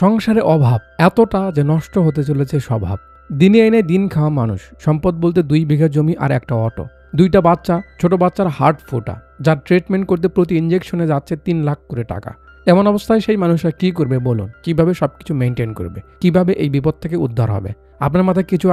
সংসারে অভাব এতটা যে নষ্ট হতে চলেছে স্বভাব। দিনে এনে দিন খাওয়া মানুষ, সম্পদ বলতে 2 বিঘা জমি আর একটা অটো, 2টা বাচ্চা, ছোট বাচ্চার হার্ট ফোটা, যার ট্রিটমেন্ট করতে প্রতি ইঞ্জেকশনে যাচ্ছে 3 লাখ করে টাকা। এমন অবস্থায় সেই মানুষরা কি করবে বলুন? কিভাবে সবকিছু মেনটেন করবে? কিভাবে এই বিপদ থেকে উদ্ধার হবে? আপনার মাথায় কিছু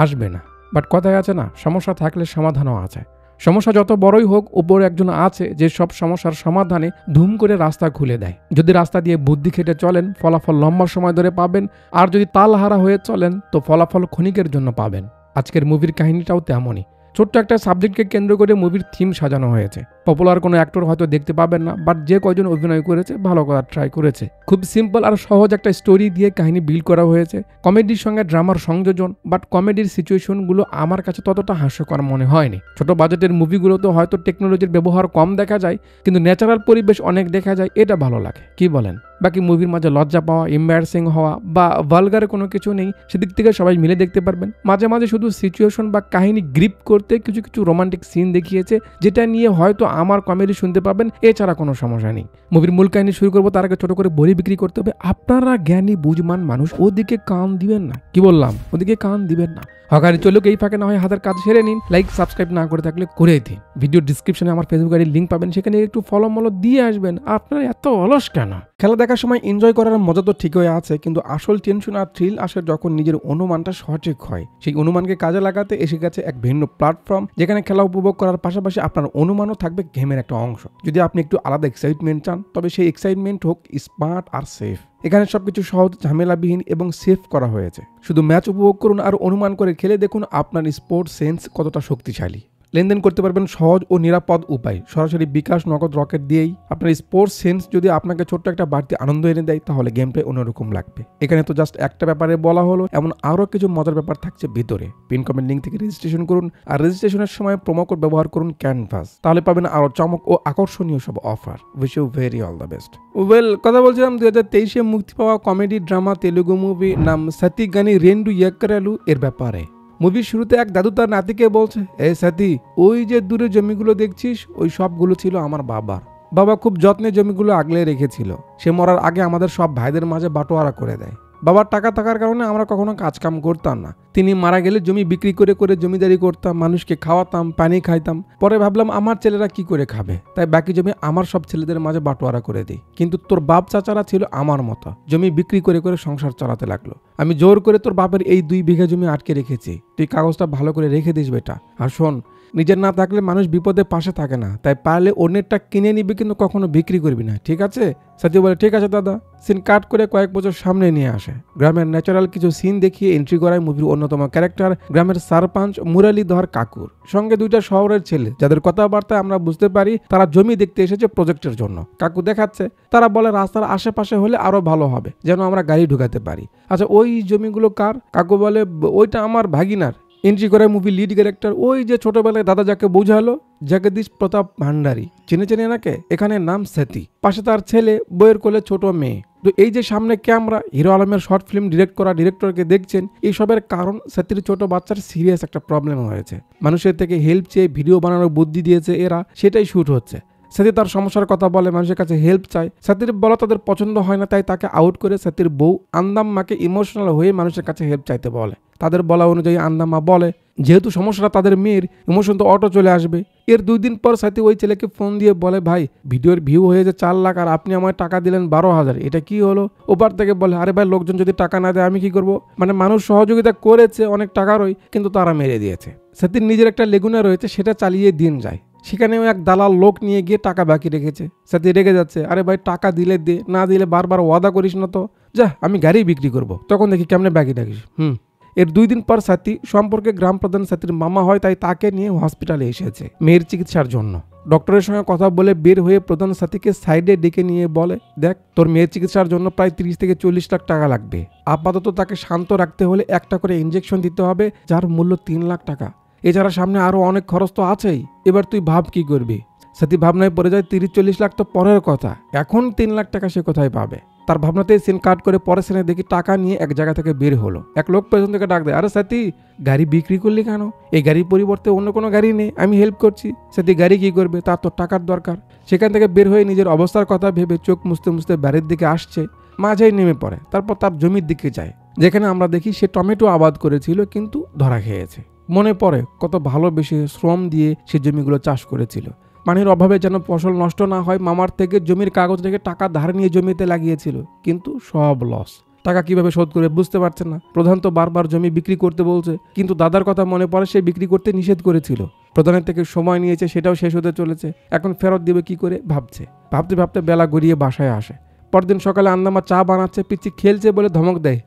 আসবে না। বাট কথায় আছে না, সমস্যা থাকলে সমাধানও আছে। সমস্যা যত বড়ই হোক, উপরে একজন আছে যে সব সমস্যার সমাধানে ধুম করে রাস্তা খুলে দেয়। যদি রাস্তা দিয়ে বুদ্ধি খেটে চলেন, ফলাফল লম্বা সময় ধরে পাবেন, আর যদি তালহারা হয়ে চলেন তো ফলাফল ক্ষণিকের জন্য পাবেন। আজকের মুভির কাহিনীটাও তেমনই। ছোট্ট একটা সাবজেক্টকে কেন্দ্র করে মুভির থিম সাজানো হয়েছে। পপুলার কোনো অ্যাক্টর হয়তো দেখতে পাবেন না, বাট যে কয়জন অভিনয় করেছে ভালো করার ট্রাই করেছে। খুব সিম্পল আর সহজ একটা স্টোরি দিয়ে কাহিনী বিল্ড করা হয়েছে। কমেডির সঙ্গে ড্রামার সংযোজন, বাট কমেডির সিচুয়েশনগুলো আমার কাছে ততটা হাস্যকর মনে হয়নি। ছোট বাজেটের মুভিগুলোতে হয়তো টেকনোলজির ব্যবহার কম দেখা যায়, কিন্তু ন্যাচারাল পরিবেশ অনেক দেখা যায়, এটা ভালো লাগে। কি বলেন? বাকি মুভির মাঝে লজ্জা পাওয়া, এম্বারাসিং হওয়া বা ভালগার কোনো কিছু নেই, সেদিক থেকে সবাই মিলে দেখতে পারবেন। মাঝে মাঝে শুধু সিচুয়েশন বা কাহিনী গ্রিপ করতে কিছু রোমান্টিক সিন দেখিয়েছে, যেটা নিয়ে হয়তো আমার কমেডি শুনতে পাবেন, এছাড়া কোনো সমস্যা নেই। মুভির মূল কাহিনী শুরু করবো, তার আগে ছোট করে বড়ি বিক্রি করতে হবে। আপনারা জ্ঞানী বুঝমান মানুষ, ওদিকে কান দিবেন না। কি বললাম? ওদিকে কান দিবেন না। হকারি চলুক, এই ফাঁকে না হয় হাতের কাজ সেরে নিন। লাইক সাবস্ক্রাইব না করে থাকলে করে দিন। ভিডিও ডিসক্রিপশনে আমার ফেসবুক আইডির লিঙ্ক পাবেন, সেখানে একটু ফলো দিয়ে আসবেন। আপনারা এত অলস কেন? খেলা দেখার সময় এনজয় করার মজা তো ঠিকই আছে, কিন্তু আসল টেনশন আর থ্রিল আসে যখন নিজের অনুমানটা সঠিক হয়। সেই অনুমানকে কাজে লাগাতে এসে গেছে এক ভিন্ন প্ল্যাটফর্ম, যেখানে খেলা উপভোগ করার পাশাপাশি আপনার অনুমানও থাকবে গেমের একটা অংশ। যদি আপনি একটু আলাদা এক্সাইটমেন্ট চান, তবে সেই এক্সাইটমেন্ট হোক স্মার্ট আর সেফ। এখানে সবকিছু সহজ, ঝামেলাবিহীন এবং সেফ করা হয়েছে। শুধু ম্যাচ উপভোগ করুন আর অনুমান করে খেলে দেখুন আপনার স্পোর্টস সেন্স কতটা শক্তিশালী। লেনদেন করতে পারবেন সহজ ও নিরাপদ উপায়, সরাসরি বিকাশ, নগদ, রকেট দিয়েই। আপনার স্পোর্টস সেন্স যদি আপনাকে ছোট্ট একটা বাড়তি আনন্দ এনে দেয়, তাহলে গেমটাই অন্যরকম লাগবে। এখানে তো জাস্ট একটা ব্যাপারে বলা হলো, এমন আরও কিছু মজার ব্যাপার থাকছে ভিতরে। পিন কমেন্ট লিঙ্ক থেকে রেজিস্ট্রেশন করুন, আর রেজিস্ট্রেশনের সময় প্রোমো কোড ব্যবহার করুন ক্যানভাস, তাহলে পাবেন আরও চমক ও আকর্ষণীয় সব offer. Wish you very all the best. Well, কথা বলছিলাম 2023-এ মুক্তি পাওয়া কমেডি ড্রামা তেলুগু মুভি নাম সতীগানি রেন্ডু ইয়াক্কারালু এর ব্যাপারে। মুভির শুরুতে এক দাদু তার নাতিকে বলছে, এ সাথী, ওই যে দূরে জমিগুলো দেখছিস, ওই সবগুলো ছিল আমার বাবার। বাবা খুব যত্নে জমিগুলো আগলে রেখেছিল। সে মরার আগে আমাদের সব ভাইদের মাঝে বাটোয়ারা করে দেয়। বাবার টাকা থাকার কারণে আমরা কখনো কাজকাম করতাম না। তিনি মারা গেলে জমি বিক্রি করে জমিদারি করতাম, মানুষকে খাওয়াতাম, পানি খাইতাম। পরে ভাবলাম আমার ছেলেরা কি করে খাবে, তাই বাকি জমি আমার সব ছেলেদের মাঝে বাটোয়ারা করে দিই। কিন্তু তোর বাপ চাচারা ছিল আমার মতো, জমি বিক্রি করে সংসার চালাতে লাগলো। আমি জোর করে তোর বাপের এই 2 বিঘা জমি আটকে রেখেছি। তুই কাগজটা ভালো করে রেখে দিস বেটা। আর শোন, নিজের না থাকলে মানুষ বিপদে পাশে থাকে না, তাই পারলে অন্যেরটা কিনে নিবি, কিন্তু কখনো বিক্রি করবি না, ঠিক আছে? সাথী বলে, ঠিক আছে দাদা। সিন কাট করে কয়েক বছর সামনে নিয়ে আসে। গ্রামের ন্যাচারাল কিছু সিন দেখিয়ে এন্ট্রি করায় মুভির অন্যতম ক্যারেক্টার গ্রামের সারপাঞ্চ মুরালিধর কাকুর সঙ্গে 2টা শহরের ছেলে, যাদের কথাবার্তায় আমরা বুঝতে পারি তারা জমি দেখতে এসেছে প্রজেক্টের জন্য। কাকু দেখাচ্ছে, তারা বলে রাস্তার আশেপাশে হলে আরো ভালো হবে, যেন আমরা গাড়ি ঢুকাতে পারি। আচ্ছা, ওই জমিগুলো কার? কাকু বলে, ওইটা আমার ভাগিনার। এন্ট্রি করে মুভি লিড ক্যারেক্টার, ওই যে ছোটবেলায় দাদা যাকে বোঝালো, জগদীশ প্রতাপ ভান্ডারী। চেনে নাকে? এখানে নাম সতী। পাশে তার ছেলে, বইয়ের কোলে ছোট মেয়ে। তো এই যে সামনে ক্যামেরা, হিরো আলমের শর্ট ফিল্ম ডিরেক্ট করা ডিরেক্টরকে দেখছেন। এইসবের কারণ সতীর ছোট বাচ্চার সিরিয়াস একটা প্রবলেম হয়েছে। মানুষের থেকে হেল্প চেয়ে ভিডিও বানানোর বুদ্ধি দিয়েছে এরা, সেটাই শুট হচ্ছে। সাথী তার সমস্যার কথা বলে, মানুষের কাছে হেল্প চায়। সাথীর বলা তাদের পছন্দ হয় না, তাই তাকে আউট করে সাথীর বউ আন্দাম্মাকে ইমোশনাল হয়ে মানুষের কাছে হেল্প চাইতে বলে। তাদের বলা অনুযায়ী আন্দাম্মা বলে, যেহেতু সমস্যাটা তাদের মেয়ের, ইমোশন তো অটো চলে আসবে। এর 2 দিন পর সাথী ওই ছেলেকে ফোন দিয়ে বলে, ভাই, ভিডিওর ভিউ হয়েছে 4 লাখ আর আপনি আমায় টাকা দিলেন 12,000, এটা কি হলো? ওপার থেকে বলে, আরে ভাই, লোকজন যদি টাকা না দেয় আমি কি করব? মানে মানুষ সহযোগিতা করেছে অনেক টাকারই, কিন্তু তারা মেরে দিয়েছে। সাথীর নিজের একটা লেগুনা রয়েছে, সেটা চালিয়ে দিন যায়। সেখানেও এক দালাল লোক নিয়ে গিয়ে টাকা বাকি রেখেছে। সাথী রেগে যাচ্ছে, আরে ভাই, টাকা দিলে দে, না দিলে বারবার ওয়াদা করিস না তো, যা আমি গাড়ি বিক্রি করব। তখন দেখি কেমনে বাকি রাখিস। এর 2 দিন পর সাথী সম্পর্কে গ্রাম প্রধান সাথীর মামা হয়, তাই তাকে নিয়ে হসপিটালে এসেছে মেয়ের চিকিৎসার জন্য। ডক্টরের সঙ্গে কথা বলে বের হয়ে প্রধান সাথীকে সাইডে ডেকে নিয়ে বলে, দেখ, তোর মেয়ের চিকিৎসার জন্য প্রায় 30 থেকে 40 লাখ টাকা লাগবে। আপাতত তাকে শান্ত রাখতে হলে একটা করে ইঞ্জেকশন দিতে হবে, যার মূল্য 3 লাখ টাকা। এছাড়া সামনে আরো অনেক খরচ তো আছেই। এবার তুই ভাব কি করবি। সাথী ভাবনায় পড়ে যায়, 30-40 লাখ তো পরের কথা, এখন 3 লাখ টাকা সে কোথায় পাবে? তার ভাবনাতেই সিন কাট করে পরে সিনে দেখি টাকা নিয়ে এক জায়গা থেকে বের হলো। এক লোক পেছন থেকে ডাক দেয়, আরে সাথী, গাড়ি বিক্রি করলি কেন? এই গাড়ির পরিবর্তে অন্য কোনো গাড়ি নেই, আমি হেল্প করছি। সাথী গাড়ি কি করবে, তার তো টাকার দরকার। সেখান থেকে বের হয়ে নিজের অবস্থার কথা ভেবে চোখ মুছতে মুছতে বাড়ির দিকে আসছে। মাঝেই নেমে পড়ে। তারপর তার জমির দিকে যায়, যেখানে আমরা দেখি সে টমেটো আবাদ করেছিল কিন্তু ধরা খেয়েছে। মনে পড়ে কত ভালোবেসে শ্রম দিয়ে সে জমিগুলো চাষ করেছিল। পানির অভাবে যেন ফসল নষ্ট না হয় মামার থেকে জমির কাগজ রেখে টাকা ধার নিয়ে জমিতে লাগিয়েছিল, কিন্তু সব লস। টাকা কিভাবে শোধ করে বুঝতে পারছে না। প্রধান তো বারবার জমি বিক্রি করতে বলছে, কিন্তু দাদার কথা মনে পড়ে সে বিক্রি করতে নিষেধ করেছিল। প্রধানের থেকে সময় নিয়েছে, সেটাও শেষ হতে চলেছে। এখন ফেরত দিবে কি করে ভাবতে ভাবতে বেলা গড়িয়ে বাসায় আসে। পরদিন সকালে আন্দামা চা বানাচ্ছে, পিচ্ছি খেলছে বলে ধমক দেয়,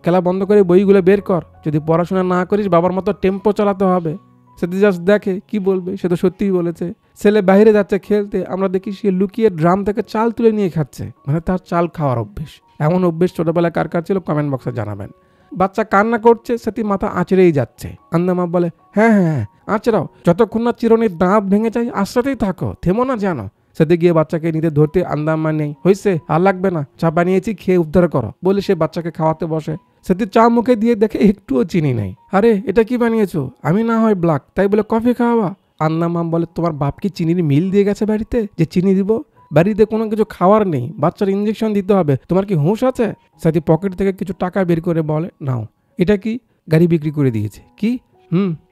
খেলা বন্ধ করে বইগুলো বের কর, যদি পড়াশোনা না করিস বাবার মতো টেম্পো চালাতে হবে। সেটি জাস্ট দেখে কি বলবে, সে তো সত্যিই বলেছে। ছেলে বাইরে যাচ্ছে খেলতে, আমরা দেখি সে লুকিয়ে ড্রাম থেকে চাল তুলে নিয়ে খাচ্ছে, মানে তার চাল খাওয়ার অভ্যেস। এমন অভ্যেস ছোটবেলায় কার কার ছিল কমেন্ট বক্সে জানাবেন। বাচ্চা কান্না করছে, সেটি মাথা আঁচড়েই যাচ্ছে। আন্দামা বলে, হ্যাঁ আঁচড়াও, যতক্ষণ না চিরনির দাঁত ভেঙে যায় আশ্রাতেই থাকো, থেমো না জানো। সেদিকে গিয়ে বাচ্চাকে নিতে ধরতে আন্দামা নেই, হয়েছে আর লাগবে না, চা বানিয়েছি খেয়ে উদ্ধার করো বলে সে বাচ্চাকে খাওয়াতে বসে। সেটি চা মুখে দিয়ে দেখে একটুও চিনি নাই। আরে এটা কি বানিয়েছো? আমি না হয় ব্ল্যাক, তাই বলে কফি খাওয়াবা? আন্দামা বলে, তোমার বাপ কি চিনির মিল দিয়ে গেছে বাড়িতে যে চিনি দিব? বাড়িতে কোনো কিছু খাওয়ার নেই, বাচ্চার ইঞ্জেকশন দিতে হবে, তোমার কি হুঁশ আছে? সেটি পকেট থেকে কিছু টাকা বের করে বলে, নাও। এটা কি? গাড়ি বিক্রি করে দিয়েছে। কি?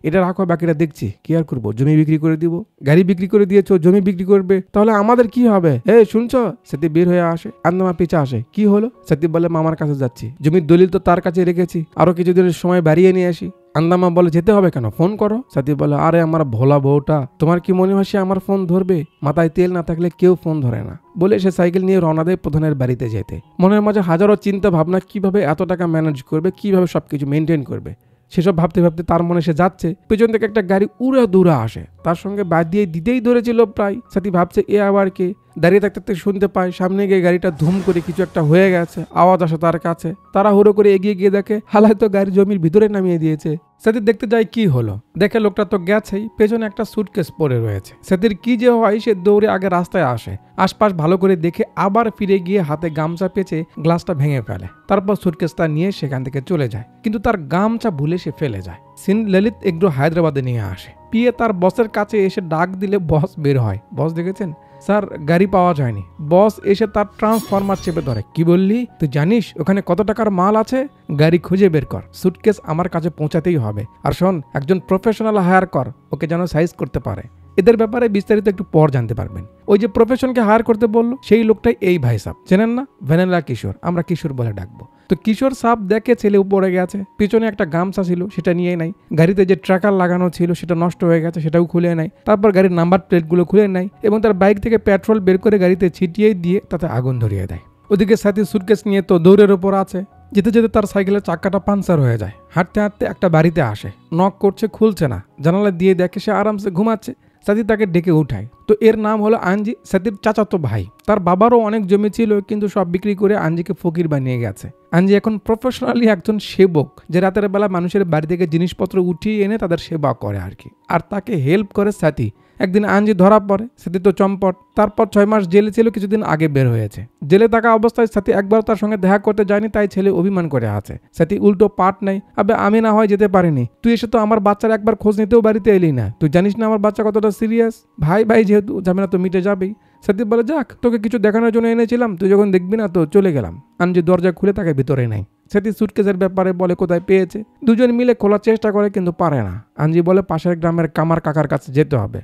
এটা রাখো, বাকিটা দেখছি। কি আর করবো, জমি বিক্রি করে দিব। গাড়ি বিক্রি করে দিয়েছো, জমি বিক্রি করবে, তাহলে আমাদের কি হবে? শুনছো? সেটি বের হয়ে আসে, আন্দামা পিছে আসে। কি হলো? সেটি বলে, মামার কাছে যাচ্ছি, জমির দলিল তো তার কাছে রেখেছি, আরো কিছুদিনের সময় বাড়িয়ে নিয়ে আসি। আন্দামা বলে, যেতে হবে কেন, ফোন করো। সাথী বলে, আরে আমার ভোলা বউটা, তোমার কি মনে হয় সে আমার ফোন ধরবে? মাথায় তেল না থাকলে কেউ ফোন ধরে না। বলে সে সাইকেল নিয়ে রওনা দেয় প্রধানের বাড়িতে যেতে। মনের মাঝে হাজারো চিন্তা ভাবনা, কিভাবে এত টাকা ম্যানেজ করবে, কিভাবে সবকিছু মেনটেন করবে। সেসব ভাবতে ভাবতে তার মনে সে যাচ্ছে, পেছন থেকে একটা গাড়ি উড়া দূরা আসে, তার সঙ্গে বাদ দিয়ে দিতেই ধরেছিল প্রায়। সাথী ভাবছে এ আবার কে। দাঁড়িয়ে থাকতে শুনতে পায় সামনে গিয়ে গাড়িটা ধুম করে কিছু একটা হয়ে গেছে, আওয়াজ আসে তার কাছে। তারা হুড়ো করে এগিয়ে গিয়ে দেখে হালাই তো গাড়ি জমির ভিতরে নামিয়ে দিয়েছে। সাথী দেখতে যায় কি হলো, দেখে লোকটা তো গেছেই, পেছনে একটা সুটকেস পড়ে রয়েছে। সাথীর কি যে হয়, সে দৌড়ে আগে রাস্তায় আসে, আশপাশ ভালো করে দেখে আবার ফিরে গিয়ে হাতে গামছা পেঁচে গ্লাসটা ভেঙে ফেলে। তারপর সুটকেসটা নিয়ে সেখান থেকে চলে যায়, কিন্তু তার গামছা ভুলে সে ফেলে যায়। সিন ললিত একটু হায়দ্রাবাদে নিয়ে আসে। পিয়ে তার বসের কাছে এসে ডাক দিলে বস বের হয়। বস দেখেছেন স্যার, গাড়ি পাওয়া যায়নি। বস এসে তার ট্রান্সফরমার চেপে ধরে। কি বললি? তুই জানিস ওখানে কত টাকার মাল আছে? গাড়ি খুঁজে বের কর, সুটকেস আমার কাছে পৌঁছাতেই হবে। আর শোন, একজন প্রফেশনাল হায়ার কর, ওকে যেন সাইজ করতে পারে। এদের ব্যাপারে বিস্তারিত একটু পর জানতে পারবেন। ওই যে প্রফেশনকে হায়ার করতে বললো, সেই লোকটাই এই ভাই সাহেব, চেনেন না? ভ্যানিলা কিশোর, আমরা কিশোর বলে ডাকবো। তো কিশোর সাহেব দেখে ছেলে উপরে গেছে, পিছনে একটা গামছা ছিল সেটা নিয়ে নাই, গাড়িতে যে ট্র্যাকার লাগানো ছিল সেটা নষ্ট হয়ে গেছে, সেটাও খুলে নাই, তারপর গাড়ির নাম্বার প্লেটগুলো খুলে নাই এবং তার বাইক থেকে পেট্রোল বের করে গাড়িতে ছিটিয়ে দিয়ে তাতে আগুন ধরিয়ে দেয়। ওদিকে সাথী সুটকেস নিয়ে তো দৌড়ের ওপর আছে। যেতে যেতে তার সাইকেলের চাকাটা পাঞ্চার হয়ে যায়। হাঁটতে হাঁটতে একটা বাড়িতে আসে, নক করছে, খুলছে না। জানালা দিয়ে দেখে সে আরামসে ঘুমাচ্ছে। সাথী তাকে ডেকে উঠায়। তো এর নাম হলো আঞ্জি, সাথীর চাচাতো ভাই। তার বাবারও অনেক জমি ছিল, কিন্তু সব বিক্রি করে আঞ্জিকে ফকির বানিয়ে গেছে। আঞ্জি এখন প্রফেশনালি একজন সেবক, যে রাতের বেলা মানুষের বাড়ি থেকে জিনিসপত্র উঠিয়ে এনে তাদের সেবা করে আর কি, আর তাকে হেল্প করে সাথী। একদিন আঞ্জি ধরা পড়ে, সাথী তো চম্পট। তারপর 6 মাস জেলে ছিল, কিছুদিন আগে বের হয়েছে। জেলে থাকা অবস্থায় সাথী একবার তার সঙ্গে দেখা করতে যায়নি, তাই ছেলে অভিমান করে আছে। সাথী উল্টো পাট নেই, আবে আমি না হয় যেতে পারিনি, তুই এসে তো আমার বাচ্চার একবার খোঁজ নিতেও বাড়িতে এলি না, তুই জানিস না আমার বাচ্চা কতটা সিরিয়াস। ভাই ভাই যেহেতু, ঝামেলা তো মিটে যাবেই। সাথী বলে, যাক, তোকে কিছু দেখানোর জন্য এনেছিলাম, তুই যখন দেখবি না তো চলে গেলাম। আঞ্জি দরজা খুলে তাকে ভিতরে নেয়। সাথী সুটকেসের ব্যাপারে বলে কোথায় পেয়েছে। দুজন মিলে খোলার চেষ্টা করে, কিন্তু পারে না। আঞ্জি বলে পাশের গ্রামের কামার কাকার কাছে যেতে হবে।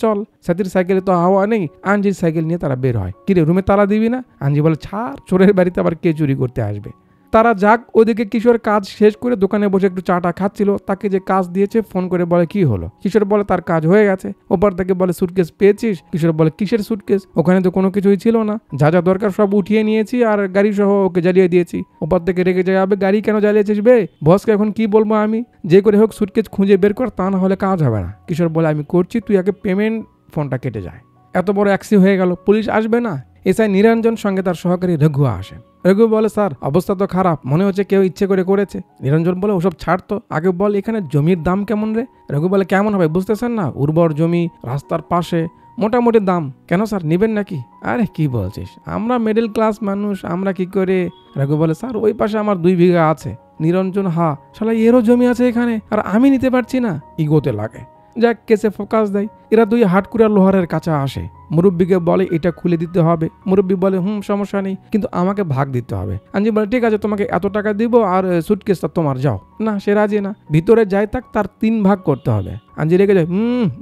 চল। সাথীর সাইকেলে তো হাওয়া নেই, আঞ্জির সাইকেল নিয়ে তারা বের হয়। কিরে, রুমে তালা দিবি না? আঞ্জি বলে, ছাড়, চোরের বাড়িতে আবার কে চুরি করতে আসবে। তারা যাক। ওদিকে কিশোর কাজ শেষ করে দোকানে বসে একটু চাটা খাচ্ছিল। তাকে যে কাজ দিয়েছে ফোন করে বলে, কি হলো? কিশোর বলে তার কাজ হয়ে গেছে। ওপর থেকে বলে, সুটকেস পেয়েছিস? কিশোর বলে, কিসের সুটকেস? ওখানে তো কোনো কিছুই ছিল না, যা যা দরকার সব উঠিয়ে নিয়েছি, আর গাড়ি সহ ওকে জ্বালিয়ে দিয়েছি। ওপর থেকে রেগে যাবে, গাড়ি কেন জ্বালিয়েছিস বে? বসকে এখন কি বলবো আমি? যে করে হোক সুটকেস খুঁজে বের কর, তা না হলে কাজ হবে না। কিশোর বলে, আমি করছি, তুই আগে পেমেন্ট। ফোনটা কেটে যায়। এত বড় অ্যাক্সি হয়ে গেল, পুলিশ আসবে না? এসআই নিরঞ্জন সঙ্গে তার সহকারী রঘু আসে। রঘু বলে, স্যার, অবস্থা তো খারাপ, মনে হচ্ছে কেউ ইচ্ছে করে করেছে। নিরঞ্জন বলে, ওসব ছাড় তো, আগে বল এখানে জমির দাম কেমন রে? রঘু বলে, কেমন হবে বুঝতেছেন না? উর্বর জমি, রাস্তার পাশে, মোটামুটি দাম। কেন স্যার, নেবেন নাকি? আরে কি বলছিস, আমরা মিডল ক্লাস মানুষ, আমরা কি করে? রঘু বলে, স্যার, ওই পাশে আমার 2 বিঘা আছে। নিরঞ্জন, শালা এরও জমি আছে এখানে, আর আমি নিতে পারছি না। ইগোতে লাগে। যাক, কেসে ফোকাস দেয়। এরা 2 হাটকুড়া লোহারের কাছে আসে। মুরব্বীকে বলে এটা খুলে দিতে হবে। মুরব্বী বলে সমস্যা নেই, কিন্তু আমাকে ভাগ দিতে হবে। আঞ্জি বলে ঠিক আছে, তোমাকে এত টাকা দিব আর সুটকেসটা তোমার, যাও। না, সে রাজি না। ভিতরে যাই থাক, তার 3 ভাগ করতে হবে। আঞ্জি রেগে যায়,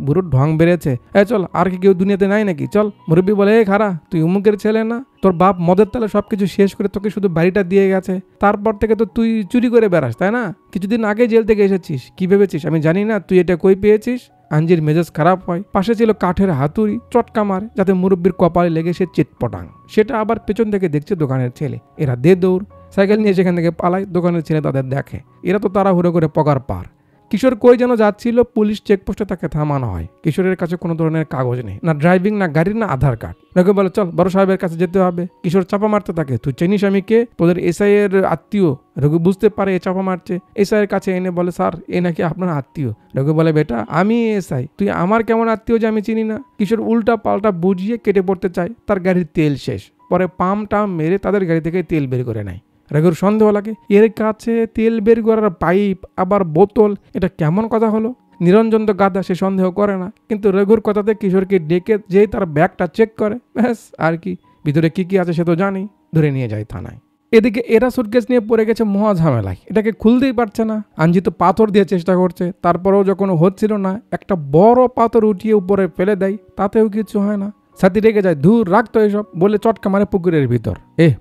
বুড়োর ঢং বেড়েছে, চল, আর কি কেউ দুনিয়াতে নাই নাকি, চল। মুরব্বী বলে, খারা, তুই উমুকের ছেলে না? তোর বাপ মদের তালে সবকিছু শেষ করে তোকে শুধু বাড়িটা দিয়ে গেছে, তারপর থেকে তো তুই চুরি করে বেড়াস, তাই না? কিছুদিন আগে জেল থেকে এসেছিস, কি ভেবেছিস আমি জানি না তুই এটা কই পেয়েছিস? আঞ্জির মেজাজ খারাপ হয়। পাশে ছিল কাঠের হাতুড়ি, চটকা মারে যাতে মুরব্বীর কপালে লেগে সে চিৎপটাং। সেটা আবার পেছন থেকে দেখছে দোকানের ছেলে। এরা দে দৌড়, সাইকেল নিয়ে সেখান থেকে পালায়। দোকানের ছেলে তাদের দেখে, এরা তো তাড়াহুড়ো করে পগার পার। কিশোর কই যেন যাচ্ছিল, পুলিশ চেকপোস্টে তাকে থামানো হয়। কিশোরের কাছে কোনো ধরনের কাগজ নেই, না ড্রাইভিং, না গাড়ির, না আধার কার্ড। রঘু বলে, চল, বড় সাহেবের কাছে যেতে হবে। কিশোর চাপা মারতে থাকে, তুই চিনিস আমি কে? তোদের এসআই এর আত্মীয়। রঘু বুঝতে পারে এ চাপা মারছে। এসআই এর কাছে এনে বলে, স্যার, এ নাকি আপনার আত্মীয়। রঘু বলে, বেটা, আমি এসআই, তুই আমার কেমন আত্মীয় যে আমি চিনি না? কিশোর উল্টা পাল্টা বুঝিয়ে কেটে পড়তে চায়। তার গাড়ির তেল শেষ। পরে পাম টাম মেরে তাদের গাড়ি থেকে তেল বের করে নেয়। রঘুর সন্দেহ লাগে, এর কাছে তেল বের করার পাইপ, আবার বোতল, এটা কেমন কথা হলো? নিরঞ্জন তো গাধা, সে সন্দেহ করে না। কিন্তু রঘুর কথাতে কিশোরকে ডেকে যেই তার ব্যাগটা চেক করে, ব্যাস, আর কি, ভিতরে কি কি আছে সে তো জানি। ধরে নিয়ে যায় থানায়। এদিকে এরা সুটকেস নিয়ে পড়ে গেছে মহা ঝামেলায়, এটাকে খুলতেই পারছে না। আঞ্জি তো পাথর দিয়ে চেষ্টা করছে, তারপরেও যখন হচ্ছিল না, একটা বড় পাথর উঠিয়ে উপরে ফেলে দেয়, তাতেও কিছু হয় না। সাথী রেগে যায়, ধুর, রাখতো এসব, বলে চটকা মারে পুকুরের ভিতর।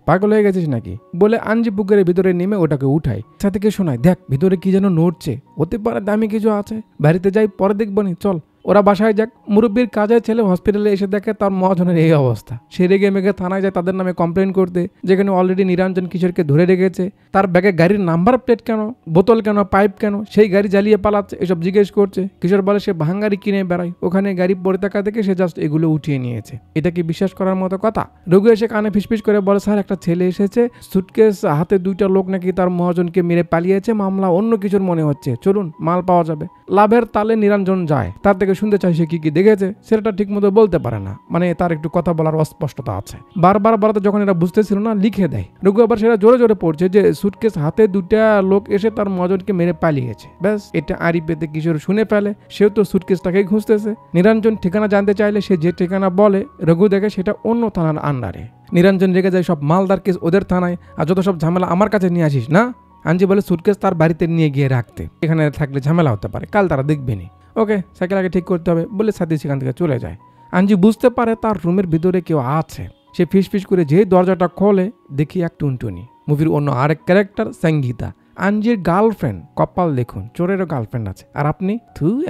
পাগল হয়ে গেছিস নাকি বলে আঞ্জি পুকুরের ভিতরে নেমে ওটাকে উঠায়। সাথীকে শোনায়, দেখ ভিতরে কি যেন নড়ছে, হতে পারে দামি কিছু আছে, বাড়িতে যাই, পরে দেখবো নি, চল। ওরা বাসায় যাক। মুরব্বীর কাজের ছেলে হসপিটালে এসে দেখে তার মহাজনের এই অবস্থা। সে রেগে মেগে থানায় যায় তাদের নামে কমপ্লেন করতে, যেখানে অলরেডি নিরঞ্জন কিশোরকে ধরে রেখেছে। তার ব্যাগে গাড়ির নাম্বার প্লেট কেন, বোতল কেন, পাইপ কেন, সেই গাড়ি জ্বালিয়ে পালাচ্ছে, এসব জিজ্ঞেস করছে। কিশোর বলে সে ভাঙাড়ি কিনে বেড়ায়, ওখানে গাড়ি পড়ে থাকা দেখে সে জাস্ট এগুলো উঠিয়ে নিয়েছে। এটা কি বিশ্বাস করার মতো কথা? রঘু এসে কানে ফিসফিস করে বলে, স্যার, একটা ছেলে এসেছে, সুটকেস হাতে, 2টা লোক নাকি তার মহাজনকে মেরে পালিয়েছে, মামলা অন্য কিছুর মনে হচ্ছে, চলুন, মাল পাওয়া যাবে। লাভের তালে নিরঞ্জন যায়। তার থেকে শুনতে চাই সে কি কি দেখেছে। সেটা ঠিক মতো বলতে পারে না, মানে তার একটু কথা বলার অস্পষ্টতা আছে। বারবার বলাতে যখন এরা বুঝতেছিল না, লিখে দেয়। রঘু আবার সেটা জোরে জোরে পড়ছে যে সুটকেস হাতে 2টা লোক এসে তার মহাজনকে মেরে পালিয়েছে। ব্যাস, এটা আড়ি পেতে কিশোর শুনে ফেলে। সেও তো সুটকেসটাকেই খুঁজতেছে। নিরঞ্জন ঠিকানা জানতে চাইলে সে যে ঠিকানা বলে, রঘু দেখে সেটা অন্য থানার আন্ডারে। নিরঞ্জন রেগে যায়, সব মালদার কেস ওদের থানায়, আর যত সব ঝামেলা আমার কাছে নিয়ে আসিস না। আঞ্জি বলে সুটকেস তার বাড়িতে নিয়ে গিয়ে রাখতে, এখানে থাকলে ঝামেলা হতে পারে, কাল তারা দেখবেনি। ওকে, সাইকেল আগে ঠিক করতে হবে বলে সাথী সেখান থেকে চলে যায়। আঞ্জি বুঝতে পারে তার রুমের ভিতরে কেউ আছে। সে ফিস করে যেই দরজাটা খোলে, দেখি এক টুনটুনি, মুভির অন্য আরেক ক্যারেক্টার সঙ্গীতা, আঞ্জির গার্লফ্রেন্ড। কপাল দেখুন, চোরেরও গার্লফ্রেন্ড আছে, আর আপনি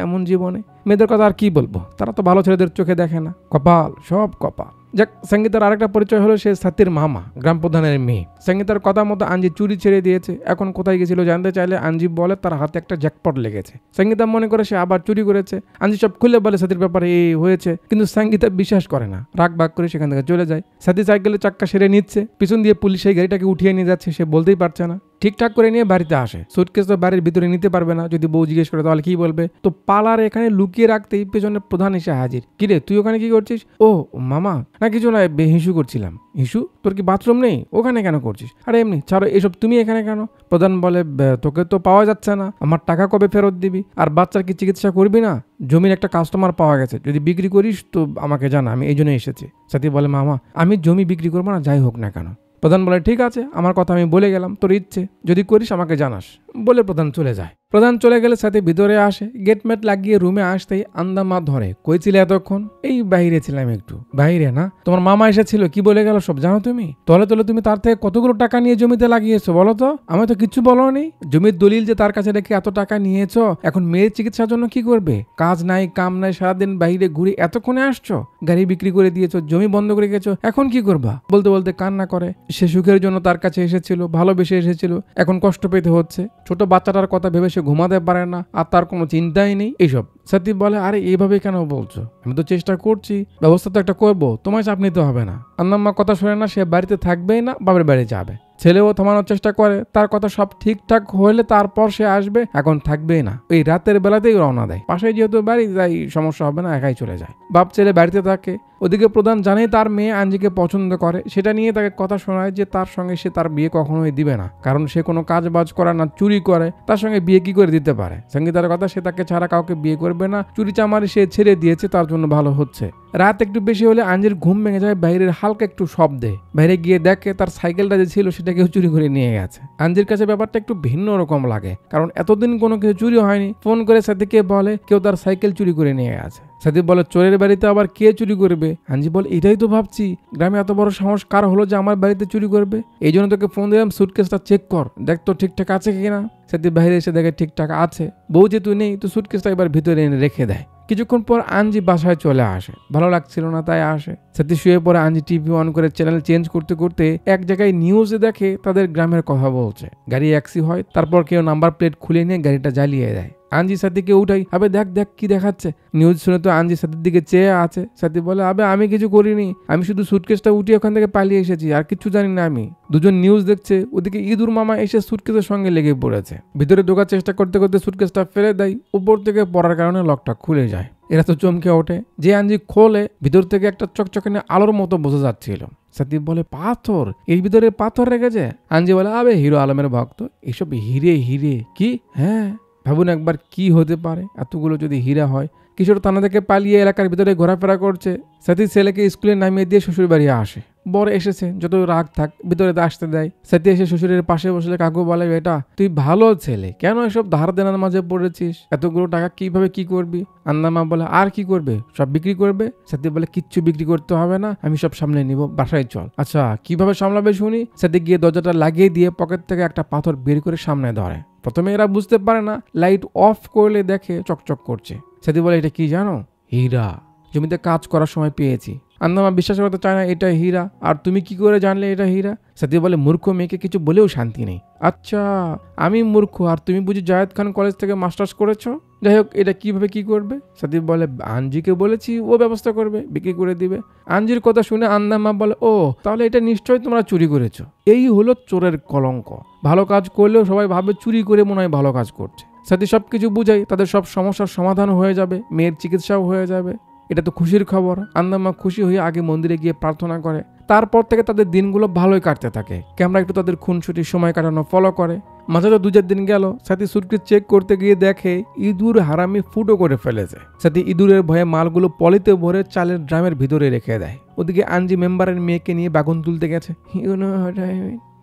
এমন জীবনে। মেয়েদের কথা আর কি বলবো, তারা তো ভালো ছেলেদের চোখে দেখে না। কপাল, সব কপাল। যাক, সঙ্গীতার আরেকটা পরিচয় হলো সে সাথীর মামা, গ্রাম প্রধানের মেয়ে। সঙ্গীতার কথা মতো আঞ্জি চুরি ছেড়ে দিয়েছে। এখন কোথায় গেছিল জানতে চাইলে আঞ্জি বলে তার হাতে একটা জ্যাকপট লেগেছে। সঙ্গীতা মনে করে সে আবার চুরি করেছে। আঞ্জি সব খুলে বলে সাথীর ব্যাপারে এই হয়েছে, কিন্তু সঙ্গীতা বিশ্বাস করে না, রাগ বাগ করে সেখান থেকে চলে যায়। সাথী সাইকেলের চাক্কা সেরে নিচ্ছে, পিছন দিয়ে পুলিশ সেই গাড়িটাকে উঠিয়ে নিয়ে যাচ্ছে, সে বলতেই পারছে না। ঠিকঠাক করে নিয়ে বাড়িতে আসে। সুটকেস তো বাড়ির ভিতরে নিতে পারবে না, যদি বউ জিজ্ঞেস করে তাহলে কি বলবে। তো পালার এখানে লুকিয়ে রাখতেই পেছনে প্রধান এসে হাজির। কিরে, তুই ওখানে কি করছিস? ও মামা, না কিছু না, হিসু করছিলাম। হিসু? তোর কি বাথরুম নেই? ওখানে কেন করছিস? আরে এমনি, ছাড়ো এসব, তুমি এখানে কেন? প্রধান বলে, তোকে তো পাওয়া যাচ্ছে না, আমার টাকা কবে ফেরত দিবি? আর বাচ্চার কি চিকিৎসা করবি না? জমির একটা কাস্টমার পাওয়া গেছে, যদি বিক্রি করিস তো আমাকে জানা, আমি এই জন্য এসেছি। সাথী বলে, মামা, আমি জমি বিক্রি করবো না, যাই হোক না কেন। প্রধান বলে, ঠিক আছে, আমার কথা আমি বলে গেলাম, তোর ইচ্ছে, যদি করিস আমাকে জানাস। বলে প্রধান চলে যায়। প্রধান চলে গেলে সাথে ভিতরে আসে। গেটমেট লাগিয়ে রুমে আসতেই আন্দামা ধরে, কই ছিলে এতক্ষণ? এই বাইরে ছিলাম একটু। বাইরে না? তোমার মামা এসেছিল, কি বলে গেল সব জানো তুমি? তলে তুমি তার থেকে কতগুলো টাকা নিয়ে জমিতে লাগিয়েছো বলো তো? আমি তো কিচ্ছু বলোনি। জমির দলিল যে তার কাছে রেখে এত টাকা নিয়েছো, এখন মেয়ের চিকিৎসার জন্য কি করবে? কাজ নাই, কাম নাই, সারাদিন বাইরে ঘুরে এতক্ষণে আসছো, গাড়ি বিক্রি করে দিয়েছো, জমি বন্ধ করে গেছো, এখন কি করবা? বলতে বলতে কান্না করে। সে সুখের জন্য তার কাছে এসেছিল, ভালোবেসে এসেছিল, এখন কষ্ট পেতে হচ্ছে। ছোট বাচ্চাটার কথা ভেবে সে ঘুমাতে পারে না, আর তার কোনো চিন্তাই নেই। এইসব সাথী বলে, আরে এইভাবে কেন বলছো? আমি তো চেষ্টা করছি, ব্যবস্থা তো একটা করবো, তোমায় চাপ নিতে হবে না। আন্নাম্মা কথা শোনে না, সে বাড়িতে থাকবেই না, বাবার বাড়ি যাবে। ছেলেও থামানোর চেষ্টা করে, তার কথা সব ঠিকঠাক হলে তারপর সে আসবে, এখন থাকবেই না। এই রাতের বেলাতেই রওনা দেয়। পাশে যেহেতু বাড়ি, তাই সমস্যা হবে না, একাই চলে যায়। বাপ ছেলে বাড়িতে থাকে। ওদিকে প্রধান জানে তার মেয়ে আঞ্জিকে পছন্দ করে, সেটা নিয়ে তাকে কথা শোনায় যে তার সঙ্গে সে তার বিয়ে কখনোই দিবে না, কারণ সে কোনো কাজ বাজ করে না, চুরি করে, তার সঙ্গে বিয়ে কি করে দিতে পারে। সঙ্গীতার কথা, সে তাকে ছাড়া কাউকে বিয়ে করবে না, চুরি চামারি সে ছেড়ে দিয়েছে, তার জন্য ভালো হচ্ছে। রাত একটু বেশি হলে আঞ্জির ঘুম ভেঙে যায় বাইরের হালকা একটু শব্দে। বাইরে গিয়ে দেখে তার সাইকেলটা যে ছিল সেটা কেউ চুরি করে নিয়ে গেছে। আঞ্জির কাছে ব্যাপারটা একটু ভিন্ন রকম লাগে, কারণ এতদিন কোনো কিছু চুরি হয়নি। ফোন করে সাথীকে বলে কেউ তার সাইকেল চুরি করে নিয়ে গেছে। সাথী বলে চোরের বাড়িতে আবার কে চুরি করবে? আঞ্জি বলে এটাই তো ভাবছি, গ্রামে এত বড় সাহস কার হলো যে আমার বাড়িতে চুরি করবে? এই জন্য তোকে ফোন দিলাম, সুটকেসটা চেক কর, দেখ তো ঠিকঠাক আছে কিনা। সাথী বাইরে এসে দেখে ঠিকঠাক আছে। বউ যেহেতু নেই তো সুটকেসটা এবার ভিতরে এনে রেখে দেয়। কিছুক্ষণ পর আঞ্জি বাসায় চলে আসে, ভালো লাগছিল না তাই আসে। সাথী শুয়ে পরে আঞ্জি টিভি অন করে চ্যানেল চেঞ্জ করতে করতে এক জায়গায় নিউজে দেখে তাদের গ্রামের কথা বলছে। গাড়ি অ্যাক্সি হয়, তারপর কেউ নাম্বার প্লেট খুলে নিয়ে গাড়িটা জ্বালিয়ে দেয়। আঞ্জি সাথীকে উঠাই, আবে দেখ দেখ কি দেখাচ্ছে। নিউজ শুনে তো আঞ্জি সাথীর দিকে চেয়ে আছে। সাথী বলে আবে আমি কিছু করিনি, আমি শুধু সুটকেসটা উঠিয়ে ওখান থেকে পালিয়ে এসেছি, আর কিছু জানি না আমি। দুজন নিউজ দেখছে, ওদিকে ইঁদুর মামা এসে সুটকেসের সঙ্গে লেগে পড়েছে। ভিতরে ঢোকার চেষ্টা করতে করতে সুটকেসটা ফেলে দেয়, উপর থেকে পড়ার কারণে লকটা খুলে যায়। এরা তো চমকে ওঠে। যে আঞ্জি খোলে, ভিতর থেকে একটা চকচকানি আলোর মতো বোঝা যাচ্ছিল। সাথী বলে পাথর, এর ভিতরে পাথর রেখেছে। আঞ্জি বলে আবে হিরো আলমের ভক্ত, এসব হিরে হিরে কি? হ্যাঁ ভাবুন একবার কি হতে পারে এতগুলো যদি হীরা হয়। কিশোর থানা থেকে পালিয়ে এলাকার ভিতরে ঘোরাফেরা করছে। সাথী ছেলেকে স্কুলে নামিয়ে দিয়ে শ্বশুর বাড়ি আসে। বর এসেছে, যত রাগ থাক ভিতরে আসতে দেয়। সাথী এসে শ্বশুরের পাশে বসলে কাকু বলে বেটা তুই ভালো ছেলে, কেন এসব ধার দেনার মাঝে পড়েছিস? এতগুলো টাকা কিভাবে কি করবি? আন্দামা বলে আর কি করবে, সব বিক্রি করবে। সাথী বলে কিচ্ছু বিক্রি করতে হবে না, আমি সব সামলে নিব, বাসায় চল। আচ্ছা কিভাবে সামলাবে শুনি। সাথী গিয়ে দরজাটা লাগিয়ে দিয়ে পকেট থেকে একটা পাথর বের করে সামনে ধরে। প্রথমে এরা বুঝতে পারে না, লাইট অফ করলে দেখে চকচক করছে। সাথী বলে এটা কি জানো? হীরা, জমিতে কাজ করার সময় পেয়েছি। আন্দামা বিশ্বাস করতে চায় না এটা হীরা, আর তুমি কি করে জানলে এটা হীরা? সাথী বলে মূর্খ মেয়েকে কিছু বলেও শান্তি নেই। আচ্ছা আমি মূর্খ, আর তুমি বুঝি জায়েদ খান কলেজ থেকে মাস্টার্স করেছো? যাই হোক এটা কিভাবে কি করবে? সাথী বলে আঞ্জিকে বলেছি, ও ব্যবস্থা করবে, বিক্রি করে দিবে। আঞ্জির কথা শুনে আন্দামা বলে ও তাহলে এটা নিশ্চয়ই তোমরা চুরি করেছো। এই হলো চোরের কলঙ্ক। ভালো কাজ করলেও সবাই ভাবে চুরি করে মনে হয় ভালো কাজ করছে। সাথী সবকিছু বুঝাই, তাদের সব সমস্যার সমাধান হয়ে যাবে, মেয়ের চিকিৎসাও হয়ে যাবে। এটা তো খুশির খবর। আন্দামা খুশি হয়ে আগে মন্দিরে গিয়ে প্রার্থনা করে। তারপর থেকে তাদের দিনগুলো ভালোই কাটতে থাকে। ক্যামেরা একটু তাদের খুনসুটির সময় কাটানো ফলো করে। মাঝে তো 2-4 দিন গেল, সাথী সুটকেস চেক করতে গিয়ে দেখে ইঁদুর হারামি ফুটো করে ফেলেছে। সাথী ইঁদুরের ভয়ে মালগুলো পলিতে ভরে চালের ড্রামের ভিতরে রেখে দেয়। ওদিকে আঞ্জি মেম্বারের মেয়েকে নিয়ে বাগুন তুলতে গেছে।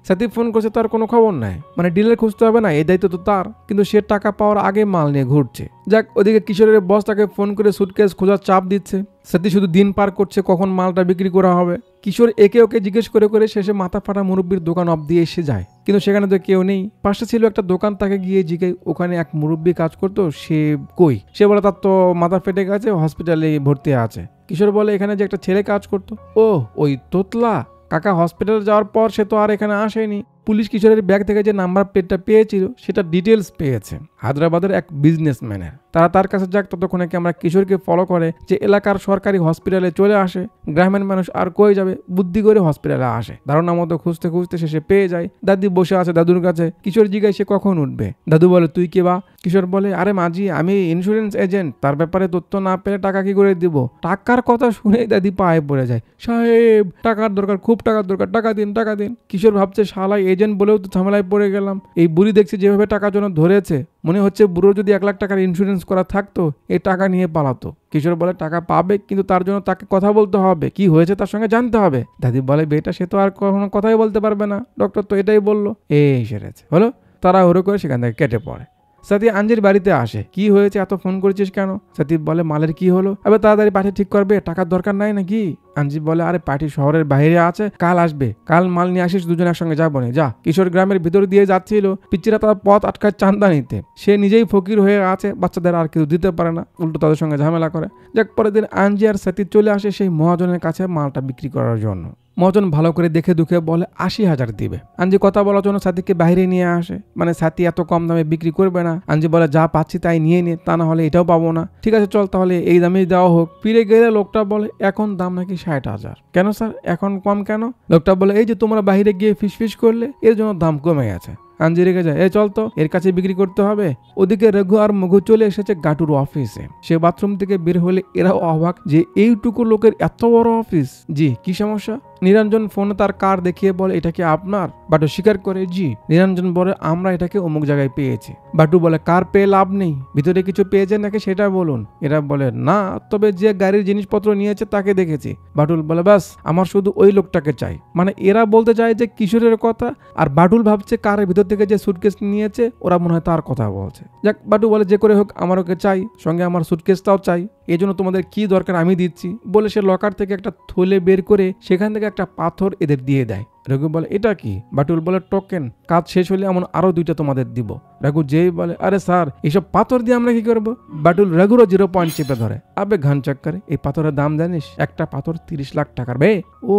সাথী ফোন করছে, তার কোনো খবর নাই, মানে ডিলার খুঁজতে হবে না, এই দায়িত্ব তো তার, কিন্তু সে টাকা পাওয়ার আগে মাল নিয়ে ঘুরছে। যাক, ওদিকে কিশোরের বস তাকে ফোন করে সুটকেস খোঁজার চাপ দিচ্ছে। সাথী শুধু দিন পার করছে কখন মালটা বিক্রি করা হবে। কিশোর একে ওকে জিজ্ঞেস করে করে শেষে মাথা ফাটা মুরব্বীর দোকান অব্দি এসে যায়, কিন্তু সেখানে তো কেউ নেই। পাশে ছিল একটা দোকান, তাকে গিয়ে জিজ্ঞাই ওখানে এক মুরব্বী কাজ করতো, সে কই? সে বলে তার তো মাথা ফেটে গেছে, হসপিটালে ভর্তি আছে। কিশোর বলে এখানে যে একটা ছেলে কাজ করতো, ও ওই তোতলা কাকা হসপিটালে যাওয়ার পর সে তো আর এখানে আসেনি। পুলিশ কিশোরের ব্যাগ থেকে যে নাম্বার প্লেটটা পেয়েছিল সেটা ডিটেলস পেয়েছে হায়দ্রাবাদের এক বিজনেসম্যানের। তারা তার কাছে যাক, ততক্ষণে কি আমরা কিশোরকে ফলো করে যে এলাকার সরকারি হসপিটালে চলে আসে। গ্রামের মানুষ আর কই যাবে, বুদ্ধি করে হসপিটালে আসে। ধারণা মতো খুঁজতে খুঁজতে শেষে পেয়ে যায়। দাদি বসে আছে দাদুর কাছে। কিশোর জিজ্ঞাসা সে কখন উঠবে। দাদু বলে তুই কে বা? কিশোর বলে আরে মাঝি, আমি ইন্স্যুরেন্স এজেন্ট, তার ব্যাপারে তথ্য না পেলে টাকা কি করে দিব? টাকার কথা শুনে দাদি পায়ে পড়ে যায়। সাহেব টাকার দরকার, খুব টাকার দরকার, টাকা দিন টাকা দিন। কিশোর ভাবছে শালাই এজেন্ট বলেও তো ঝামেলায় পড়ে গেলাম। এই বুড়ি দেখছি যেভাবে টাকার জন্য ধরেছে, মনে হচ্ছে বুড়োর যদি 1 লাখ টাকার ইন্স্যুরেন্স করা থাকতো এই টাকা নিয়ে পালাতো। কিশোর বলে টাকা পাবে, কিন্তু তার জন্য তাকে কথা বলতে হবে, কি হয়েছে তার সঙ্গে জানতে হবে। দাদি বলে বেটা সে তো আর কখনো কথাই বলতে পারবে না, ডক্টর তো এটাই বললো। এই সেরেছে হলো, তারা হুড়ো করে সেখান থেকে কেটে পড়ে। সাথী আঞ্জির বাড়িতে আসে। কি হয়েছে, এত ফোন করেছিস কেন? সাথী বলে মালের কি হলো? আবে তাড়াতাড়ি পার্টি ঠিক করবে, টাকার দরকার নাই নাকি? আঞ্জি বলে আরে পার্টি শহরের বাইরে আছে, কাল আসবে, কাল মাল নিয়ে আসিস, দুজন একসঙ্গে যাবো না, যা। কিশোর গ্রামের ভিতর দিয়ে যাচ্ছিল, পিচ্চিরা তার পথ আটকায় চান্দা নিতে। সে নিজেই ফকির হয়ে আছে, বাচ্চাদের আর কিছু দিতে পারে না, উল্টো তাদের সঙ্গে ঝামেলা করে। যাক, পরের দিন আঞ্জি আর সাথী চলে আসে সেই মহাজনের কাছে মালটা বিক্রি করার জন্য। মহাজন ভালো করে দেখে দুঃখে বলে 80,000 দিবে। আঞ্জি কথা বলার জন্য সাথীকে বাইরে নিয়ে আসে, মানে সাথী এত কম দামে বিক্রি করবে না। আঞ্জি বলে যা পাচ্ছি তাই নিয়ে নে, তা না হলে এটাও পাবো না। ঠিক আছে চল তাহলে এই দামেই দেওয়া হোক। ফিরে গেলে লোকটা বলে এখন দাম নাকি 60,000। কেন স্যার এখন কম কেন? লোকটা বলে এই যে তোমরা বাইরে গিয়ে ফিস করলে, এর জন্য দাম কমে গেছে। আঞ্জি রেগে যায়, চল তো, এর কাছে বিক্রি করতে হবে। ওদিকে রঘু আর মঘু চলে এসেছে গাটুর অফিসে। সে বাথরুম থেকে বের হলে এরাও অবাক যে এইটুকু লোকের এত বড় অফিস। জি, কি সমস্যা? নিরঞ্জন ফোনে তার কার দেখিয়ে বলে, এটা কি আপনার? বাটু স্বীকার করে, জি। নিরঞ্জন বলে, আমরা এটাকে অমুক জায়গায় পেয়েছি। বাটু বলে, কার পেয়ে লাভ নেই, ভিতরে কিছু পেয়েছেন নাকি সেটা বলুন। এরা বলে, না, তবে যে গাড়ির জিনিসপত্র নিয়েছে তাকে দেখেছি। বাটুল বলে, ব্যাস, আমার শুধু ওই লোকটাকে চাই। মানে এরা বলতে চায় যে কিশোরের কথা, আর বাটুল ভাবছে কারের ভিতর থেকে যে সুটকেস নিয়েছে ওরা মনে হয় তার কথা বলছে। যাক, বাটু বলে, যে করে হোক আমার ওকে চাই, সঙ্গে আমার সুটকেসটাও চাই, এই জন্য তোমাদের কি দরকার আমি দিচ্ছি বলে সে লকার থেকে একটা থলে বের করে সেখান থেকে একটা পাথর এদের দিয়ে দেয়। রঘু বলে, এটা কি? বাটুল বলে, টোকেন, কাজ শেষ হলে এমন আরো 2টা তোমাদের দিব। রঘু যেই বলে, আরে স্যার, এইসব পাথর দিয়ে আমরা কি করবো? বাটুল রঘুরও 0 পয়েন্ট চেপে ধরে। আবে ঘান চক্করে, এই পাথরের দাম জানিস? একটা পাথর 30 লাখ টাকার। বে, ও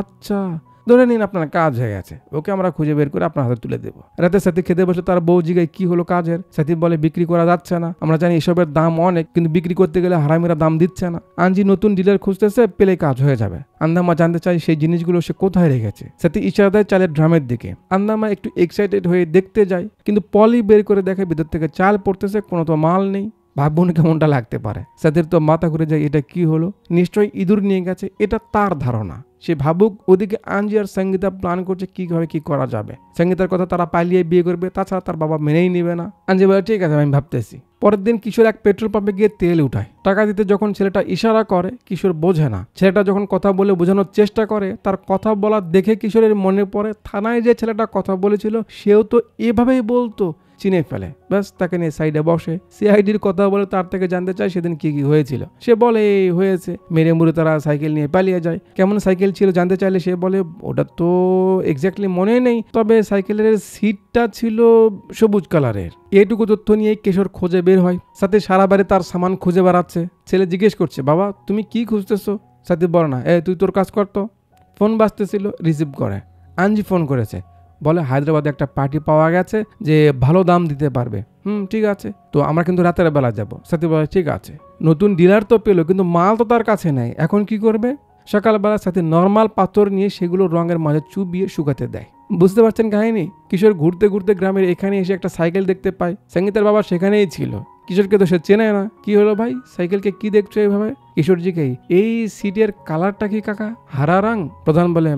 আচ্ছা, ধরে নিন আপনার কাজ হয়ে গেছে, ওকে আমরা খুঁজে বের করে আপনার হাতে তুলে দেবো। রাতে সাথী খেতে বসে তার বউ জিগায়, কি হলো কাজের? সাথী বলে, বিক্রি করা যাচ্ছে না, আমরা জানি এসবের দাম অনেক, কিন্তু বিক্রি করতে গেলে হারামিরা দাম দিচ্ছে না। আঞ্জি নতুন ডিলার খুঁজতেছে, পেলে কাজ হয়ে যাবে। আন্দামা জানতে চাই সেই জিনিসগুলো সে কোথায় রেখেছে। সাথী ইশারা দেয় চালের ড্রামের দিকে। আন্দামা একটু এক্সাইটেড হয়ে দেখতে যায়, কিন্তু পলি বের করে দেখে ভিতর থেকে চাল পড়তেছে, কোনো তো মাল নেই। ভাবুন কেমনটা লাগতে পারে। সাথীর তো মাথা ঘুরে যায়, এটা কি হলো? নিশ্চয়ই ইঁদুর নিয়ে গেছে, এটা তার ধারণা। সে ভাবুক, ওদিকে আঞ্জি আর সঙ্গীতা প্ল্যান করছে কিভাবে কি করা যাবে। সঙ্গীতার কথা তারা পালিয়ে বিয়ে করবে, তাছাড়া তার বাবা মেনেই নিবে না। আঞ্জি বলে, ঠিক আছে, আমি ভাবতেছি। পরের দিন কিশোর এক পেট্রোল পাম্পে গিয়ে তেল উঠায়। টাকা দিতে যখন ছেলেটা ইশারা করে, কিশোর বোঝে না। ছেলেটা যখন কথা বলে বোঝানোর চেষ্টা করে, তার কথা বলা দেখে কিশোরের মনে পড়ে থানায় যে ছেলেটা কথা বলেছিল সেও তো এভাবেই বলতো। চিনে ফেলে, ব্যাস তাকে নিয়ে সাইডে বসে সিআইডির কথা বলে তার থেকে জানতে চায় সেদিন কি কি হয়েছিল। সে বলে, এই হয়েছে। মেরে মুড়ে তারা সাইকেল নিয়ে পালিয়ে যায়। কেমন সাইকেল ছিল জানতে চাইলে সে বলে, ওটা তো এক্স্যাক্টলি মনে নেই, তবে সাইকেলের সিটটা ছিল সবুজ কালারের। এইটুকু তথ্য নিয়ে কিশোর খোঁজে বের হয়। সাথে সারা বাড়ি তার সামান খুঁজে বেড়াচ্ছে। ছেলে জিজ্ঞেস করছে, বাবা তুমি কি খুঁজতেছো? সাথে বলে না, তুই তোর কাজ করতো। ফোন বাজতেছিল, রিসিভ করে। আঞ্জি ফোন করেছে, বলে হায়দ্রাবাদে একটা পার্টি পাওয়া গেছে যে ভালো দাম দিতে পারবে। ঠিক আছে, তো আমরা কিন্তু রাতের বেলা যাব। সাথী বলে, ঠিক আছে। নতুন ডিলার তো পেলো, কিন্তু মাল তো তার কাছে নেই, এখন কি করবে? সকালবেলা সাথে নর্মাল পাথর নিয়ে সেগুলো রঙের মাঝে চুবিয়ে শুকাতে দেয়। বুঝতে পারছেন কাহিনী? কিশোর ঘুরতে ঘুরতে গ্রামের এখানে এসে একটা সাইকেল দেখতে পায়। সঙ্গীতার বাবা সেখানেই ছিল। কিশোরকে তো সে চেনে না। কি হলো ভাই, সাইকেলকে কি দেখছো এইভাবে? কিশোরজিকে, এই সিটের কালারটা কি কাকা? হারা রং। প্রধান বলে,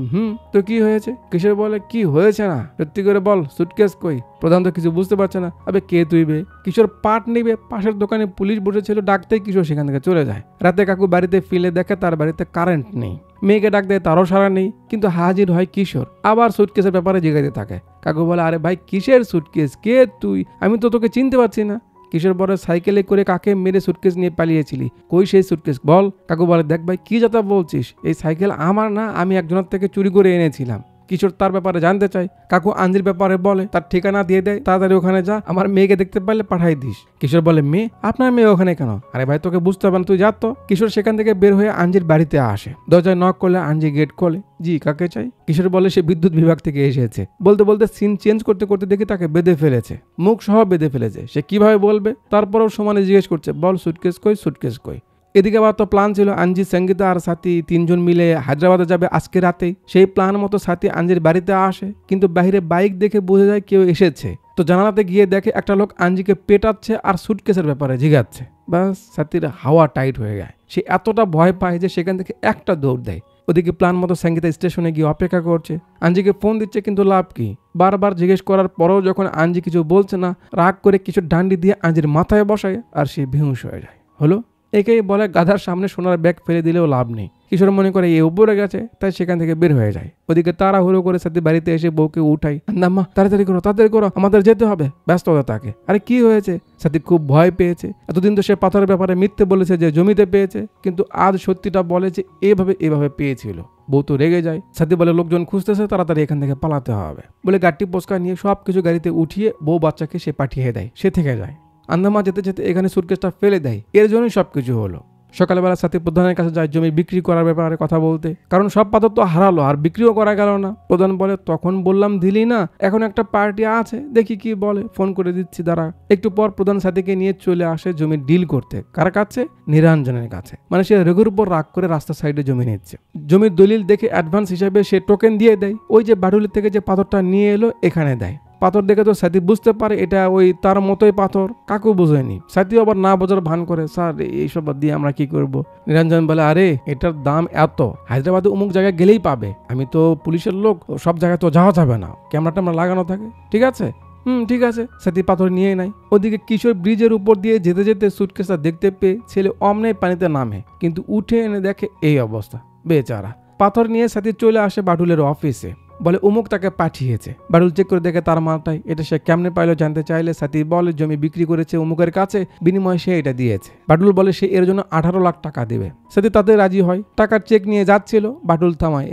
তো কি হয়েছে? কিশোর বলে, কি হয়েছে না, সত্যি করে বল, সুটকেস কই? প্রধান তো কিছু বুঝতে পারছে না। আবে কে তুই বে? কিশোর পাট নিবে। পাশের দোকানে পুলিশ বসেছিল, ডাকতেই কিশোর সেখান থেকে চলে যায়। রাতে কাকু বাড়িতে ফিরে দেখে তার বাড়িতে কারেন্ট নেই। মেয়েকে ডাক দেয়, তারও সারা নেই, কিন্তু হাজির হয় কিশোর। আবার সুটকেসের ব্যাপারে জিজ্ঞাসা থাকে। কাকু বলে, আরে ভাই কিসের সুটকেস, কে তুই? আমি তো তোকে চিনতে পারছি না। কিশোর বলে, সাইকেলে করে কাকে মেরে সুটকেস নিয়ে পালিয়েছিলি, কই সেই সুটকেস বল? কাকু বলে, দেখ ভাই কি যাতা বলছিস, এই সাইকেল আমার না, আমি একজনের থেকে চুরি করে এনেছিলাম। কিশোর তার ব্যাপারে জানতে চাই। কাকু আঞ্জির ব্যাপারে বলে, তার ঠিকানা দিয়ে দেয়, তাড়াতাড়ি ওখানে যা, আমার মেয়েকে দেখতে পারলে পাঠাই দিস। কিশোর বলে, মেয়ে? আপনার মেয়ে ওখানে কেন? আরে ভাই তোকে বুঝতে হবে না, তুই যা তো। কিশোর সেখান থেকে বের হয়ে আঞ্জির বাড়িতে আসে। দরজায় নক করলে আঞ্জি গেট খোলে। জি, কাকে চাই? কিশোর বলে, সে বিদ্যুৎ বিভাগ থেকে এসেছে। বলতে বলতে সিন চেঞ্জ করতে করতে দেখি তাকে বেঁধে ফেলেছে, মুখ সহ বেঁধে ফেলেছে। সে কিভাবে বলবে? তারপরেও সমানে জিজ্ঞেস করছে, বল সুটকেস কই, সুটকেস কই? এদিকে আবার তো প্ল্যান ছিল আঞ্জি, সঙ্গীতা আর সাথী 3 জন মিলে হায়দ্রাবাদে যাবে আজকে রাতেই। সেই প্ল্যান মতো সাথী আঞ্জির বাড়িতে আসে, কিন্তু বাইরে বাইক দেখে বোঝা যায় কেউ এসেছে। তো জানালাতে গিয়ে দেখে একটা লোক আঞ্জিকে পেটাচ্ছে আর সুটকেসের ব্যাপারে জিগাচ্ছে। ব্যাস, সাথীর হাওয়া টাইট হয়ে যায়। সে এতটা ভয় পায় যে সেখান থেকে একটা দৌড় দেয়। ওদিকে প্ল্যান মতো সঙ্গীতা স্টেশনে গিয়ে অপেক্ষা করছে। আঞ্জিকে ফোন দিচ্ছে, কিন্তু লাভ কি? বারবার জিজ্ঞেস করার পরেও যখন আঞ্জি কিছু বলছে না, রাগ করে কিছু ডান্ডি দিয়ে আঞ্জির মাথায় বসায় আর সে বেহুশ হয়ে যায়। হলো, একেই বলে গাধার সামনে সোনার ব্যাগ ফেলে দিলেও লাভ নেই। কিশোর মনে করে এ উপরে গেছে, তাই সেখান থেকে বের হয়ে যায়। ওদিকে তাড়াহুড়ো করে সাথে বাড়িতে এসে বউকে উঠাই। আন্দাম্মা তাড়াতাড়ি করো, তাড়াতাড়ি করো, আমাদের যেতে হবে। ব্যস্ততা তাকে। আরে কি হয়েছে? সাথী খুব ভয় পেয়েছে। এতদিন তো সে পাথরের ব্যাপারে মিথ্যে বলেছে যে জমিতে পেয়েছে, কিন্তু আজ সত্যিটা বলে যে এভাবে পেয়েছিল। বউ তো রেগে যায়। সাথী বলে, লোকজন খুঁজতেছে, তাড়াতাড়ি এখান থেকে পালাতে হবে বলে গাড়ি পোস্কা নিয়ে সবকিছু গাড়িতে উঠিয়ে বউ বাচ্চাকে সে পাঠিয়ে দেয়। সে থেকে যায়। আন্দামা যেতে যেতে এখানে সুটকেসটা ফেলে দেয়। এর জন্যই সবকিছু হলো। সকালবেলা সাথী প্রধানের কাছে যায় জমি বিক্রি করার ব্যাপারে কথা বলতে, কারণ সব পাথর তো হারালো আর বিক্রিও করা গেল না। প্রধান বলে, তখন বললাম দিলি না, এখন একটা পার্টি আছে, দেখি কি বলে, ফোন করে দিচ্ছি দাঁড়া। একটু পর প্রধান সাথীকে নিয়ে চলে আসে জমির ডিল করতে। কার কাছে? নিরঞ্জনের কাছে। মানে সে রঘুর উপর রাগ করে রাস্তার সাইডে জমি নিচ্ছে। জমির দলিল দেখে অ্যাডভান্স হিসেবে সে টোকেন দিয়ে দেয়। ওই যে বাড়ুলি থেকে যে পাথরটা নিয়ে এলো এখানে দেয়। পাথর দেখে তো সাথী বুঝতে পারে এটা ওই তার মতোই পাথর। কাকু বোঝেনি। সাথী আবার না বোঝার ভান করে, স্যার এইসব দিয়ে আমরা কি করব? নিরঞ্জন বলে, আরে এটার দাম এত, হায়দ্রাবাদে অমুক জায়গায় গেলেই পাবে। আমি তো পুলিশের লোক, সব জায়গায় তো যাওয়া যাবে না, ক্যামেরা ট্যামেরা লাগানো থাকে, ঠিক আছে? ঠিক আছে। সাথী পাথর নিয়ে নাই। ওদিকে কিশোর ব্রিজের উপর দিয়ে যেতে যেতে সুটকেসটা দেখতে পেয়ে ছেলে অমনেই পানিতে নামে, কিন্তু উঠে এনে দেখে এই অবস্থা, বেচারা। পাথর নিয়ে সাথী চলে আসে বাটুলের অফিসে, বলে অমুক তাকে পাঠিয়েছে। বাটুল চেক করে দেখে তার মালটাই। এটা সে কেমনে পাইলো জানতে চাইলে সাথী বলে জমি বিক্রি করেছে অমুকের কাছে, বিনিময়ে সে এটা দিয়েছে। বাটুল বলে সে এর জন্য 18 লাখ টাকা দেবে। সাথী তাতে রাজি হয়। টাকার চেক নিয়ে যাচ্ছিল, বাটুল থামায়,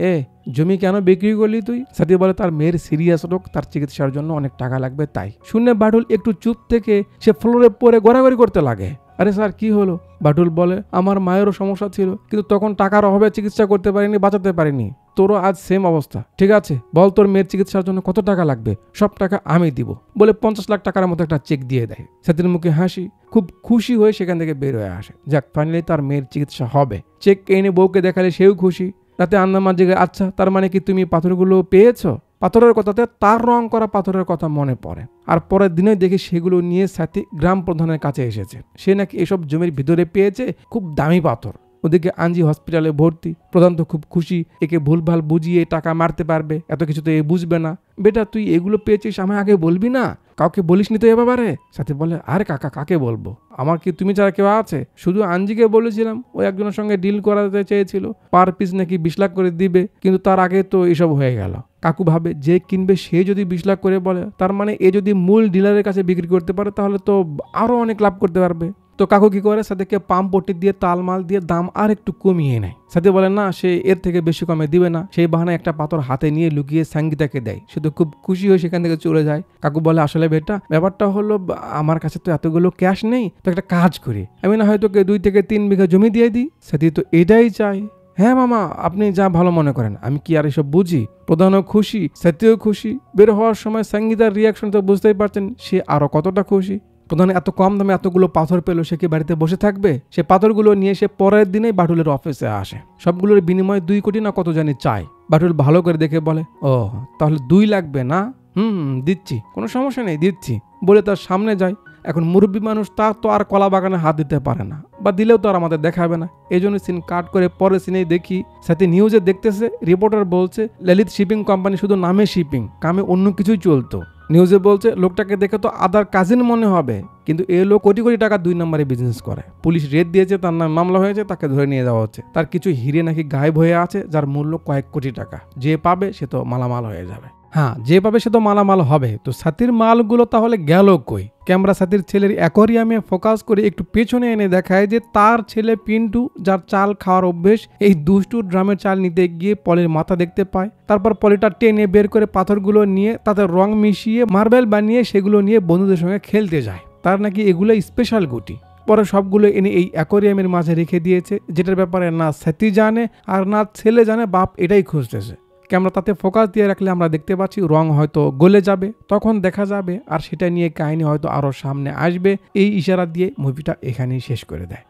জমি কেন বিক্রি করলি তুই? সাথী বলে তার মেয়ের সিরিয়াস রোগ, তার চিকিৎসার জন্য অনেক টাকা লাগবে তাই। শুনে বাটুল একটু চুপ থেকে সে ফ্লোরে পড়ে গড়াগড়ি করতে লাগে। আরে স্যার কি হলো? বাটুল বলে, আমার মায়েরও সমস্যা ছিল, কিন্তু তখন টাকার অভাবে চিকিৎসা করতে পারিনি, বাঁচাতে পারিনি। তোরও আজ সেম অবস্থা, ঠিক আছে? বল তোর মেয়ের চিকিৎসার জন্য কত টাকা লাগবে, সব টাকা আমি দিব বলে 50 লাখ টাকার মতো একটা চেক দিয়ে দেয়। সাথীর মুখে হাসি, খুব খুশি হয়ে সেখান থেকে বের হয়ে আসে। যাক, ফাইনালি তার মেয়ের চিকিৎসা হবে। চেক এনে বউকে দেখালে সেও খুশি। রাতে আন্দামান জেগে, আচ্ছা তার মানে কি তুমি পাথরগুলো পেয়েছো? পাথরের কথাতে তার রং করা পাথরের কথা মনে পড়ে। আর পরের দিনে দেখি সেগুলো নিয়ে সাথী গ্রাম প্রধানের কাছে এসেছে। সে নাকি এসব জমির ভিতরে পেয়েছে খুব দামি পাথর। ওদিকে আঞ্জি হসপিটালে ভর্তি। প্রধান তো খুব খুশি, একে ভুলভাল বুঝিয়ে টাকা মারতে পারবে, এত কিছু তো এ বুঝবে না। বেটা তুই এগুলো পেয়েছিস, আমায় আগে বলবি না? কাউকে বলিস নি তো এ ব্যাপারে? সাথী বলে, আরে কাকা কাকে বলবো, আমার কি তুমি ছাড়া কেউ আছে? শুধু আঞ্জিকে বলেছিলাম, ওই একজনের সঙ্গে ডিল করাতে চেয়েছিল, পার পিস নাকি 20 লাখ করে দিবে, কিন্তু তার আগে তো এসব হয়ে গেল। কাকু ভাবে যে কিনবে সে যদি 20 লাখ করে বলে, তার মানে এ যদি মূল ডিলারের কাছে বিক্রি করতে পারে তাহলে তো আরো অনেক লাভ করতে পারবে। তো কাকু কি করে, সাথীকে পাম্প পট্টি দিয়ে তালমাল দিয়ে দাম আর একটু কমিয়ে নেয়। সাথী বলে না, সে এর থেকে বেশি কমে দিবে না। সেই বাহানায় একটা পাথর হাতে নিয়ে লুকিয়ে সঙ্গীতাকে দেয়। সে তো খুব খুশি হয়ে সেখান থেকে চলে যায়। কাকু বলে, আসলে বেটা ব্যাপারটা হলো আমার কাছে তো এতগুলো ক্যাশ নেই, তো একটা কাজ করি, আমি না হয়তো 2 থেকে 3 বিঘা জমি দিয়ে দিই। সাথী তো এটাই চাই। হ্যাঁ মামা, আপনি যা ভালো মনে করেন, আমি কি আর এসব বুঝি? প্রধানও খুশি, সাথীও খুশি। বের হওয়ার সময় সঙ্গীতার রিয়াকশন তো বুঝতেই পারছেন, সে আরো কতটা খুশি। প্রধান এত কম দামে এতগুলো পাথর পেলো, সে কি বাড়িতে বসে থাকবে? সে পাথরগুলো নিয়ে সে পরের দিনেই বাটুলের অফিসে আসে। সবগুলোর বিনিময়ে 2 কোটি না কত জানি চাই। বাটুল ভালো করে দেখে বলে, ও তাহলে 2 লাগবে না? দিচ্ছি, কোনো সমস্যা নেই, দিচ্ছি বলে তার সামনে যায়। এখন মুরব্বী মানুষ, তার তো আর কলা বাগানে হাত দিতে পারে না, বা দিলেও তো আর আমাদের দেখাবে না। এই জন্য সিন কাট করে পরের সিনেই দেখি সাথে নিউজে দেখতেছে, রিপোর্টার বলছে ললিত শিপিং কোম্পানি শুধু নামে শিপিং, কামে অন্য কিছুই চলতো। নিউজে বলছে লোকটাকে দেখে তো আদার কাজিন মনে হবে, কিন্তু এই লোক কোটি কোটি টাকা 2 নম্বরে বিজনেস করে। পুলিশ রেড দিয়েছে, তার নাম মামলা হয়েছে, তাকে ধরে নিয়ে যাওয়া হচ্ছে। তার কিছু হিরে নাকি গায়েব হয়ে আছে, যার মূল্য কয়েক কোটি টাকা। যে পাবে সে তো মালামাল হয়ে যাবে। হ্যাঁ, যে পাবে সে তো মালামাল হবে। তো সাথীর মালগুলো তাহলে গেল কই? ক্যামেরা সাথীর ছেলের অ্যাকোয়ারিয়ামে ফোকাস করে একটু পেছনে এনে দেখায় যে তার ছেলে পিন্টু, যার চাল খাওয়ার অভ্যেস, এই দুষ্টু ড্রামের চাল নিতে গিয়ে পলির মাথা দেখতে পায়। তারপর পলিটা টেনে বের করে পাথরগুলো নিয়ে তাতে রং মিশিয়ে মার্বেল বানিয়ে সেগুলো নিয়ে বন্ধুদের সঙ্গে খেলতে যায়। তার নাকি এগুলো স্পেশাল গুটি। পরে সবগুলো এনে এই অ্যাকোয়ারিয়ামের মাঝে রেখে দিয়েছে, যেটার ব্যাপারে না সাথী জানে আর না ছেলে জানে। বাপ এটাই খুঁজতেছে। ক্যামেরা তাতে ফোকাস দিয়ে রাখলে আমরা দেখতে পাচ্ছি রং হয়তো গলে যাবে, তখন দেখা যাবে, আর সেটা নিয়ে কাহিনী হয়তো আরো সামনে আসবে। এই ইশারা দিয়ে মুভিটা এখানেই শেষ করে দেয়।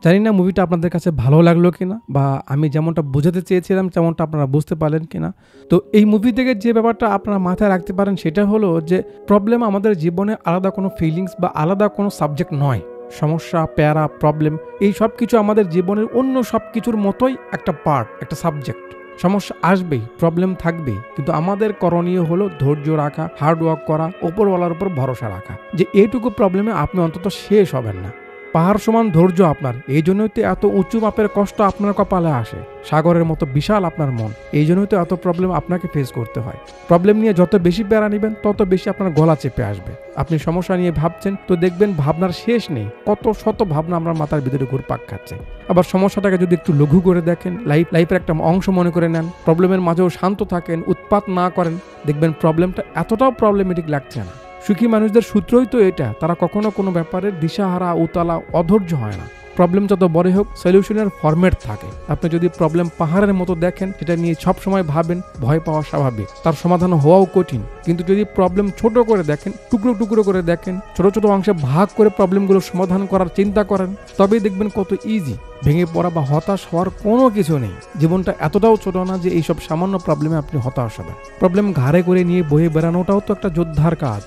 জানি না মুভিটা আপনাদের কাছে ভালো লাগলো কিনা, বা আমি যেমনটা বোঝাতে চেয়েছিলাম তেমনটা আপনারা বুঝতে পারলেন কিনা। তো এই মুভি থেকে যে ব্যাপারটা আপনারা মাথায় রাখতে পারেন সেটা হলো যে প্রবলেম আমাদের জীবনে আলাদা কোনো ফিলিংস বা আলাদা কোনো সাবজেক্ট নয়। সমস্যা, প্যারা, প্রবলেম, এই সব কিছু আমাদের জীবনের অন্য সব কিছুর মতোই একটা পার্ট, একটা সাবজেক্ট। সমস্যা আসবেই, প্রবলেম থাকবেই, কিন্তু আমাদের করণীয় হলো ধৈর্য রাখা, হার্ড ওয়ার্ক করা, ওপরওয়ালার উপর ভরসা রাখা যে এইটুকু প্রবলেমে আপনি অন্তত শেষ হবেন না। পাহাড় সমান ধৈর্য আপনার, এই জন্যই তো এত উঁচু মাপের কষ্ট আপনার কপালে আসে। সাগরের মতো বিশাল আপনার মন, এই জন্যই তো এত প্রবলেম আপনাকে ফেস করতে হয়। প্রবলেম নিয়ে যত বেশি প্যারা নেবেন তত বেশি আপনার গলা চেপে আসবে। আপনি সমস্যা নিয়ে ভাবছেন তো দেখবেন ভাবনার শেষ নেই, কত শত ভাবনা আপনার মাথার ভিতরে ঘুরপাক খাচ্ছে। আবার সমস্যাটাকে যদি একটু লঘু করে দেখেন, লাইফের একটা অংশ মনে করে নেন, প্রবলেমের মাঝেও শান্ত থাকেন, উৎপাত না করেন, দেখবেন প্রবলেমটা এতটাও প্রবলেমেটিক লাগছে না। সুখী মানুষদের সূত্রই তো এটা, তারা কখনো কোনো ব্যাপারে দিশাহারা, উতলা, অধৈর্য হয় না। প্রবলেম যত বড় হোক সলিউশনের ফরম্যাট থাকে। আপনি যদি প্রবলেম পাহাড়ের মতো দেখেন, সেটা নিয়ে সবসময় ভাবেন, ভয় পাওয়া স্বাভাবিক, তার সমাধান হওয়াও কঠিন। কিন্তু যদি প্রবলেম ছোট করে দেখেন, টুকরো টুকরো করে দেখেন, ছোট ছোট অংশে ভাগ করে প্রবলেমগুলো সমাধান করার চিন্তা করেন, তবেই দেখবেন কত ইজি। ভেঙে পড়া বা হতাশ হওয়ার কোনো কিছু নেই। জীবনটা এতটাও ছোট না যে এইসব সামান্য প্রবলেমে আপনি হতাশ হবেন। প্রবলেম ঘাড়ে করে নিয়ে বয়ে বেড়ানোটাও তো একটা যোদ্ধার কাজ।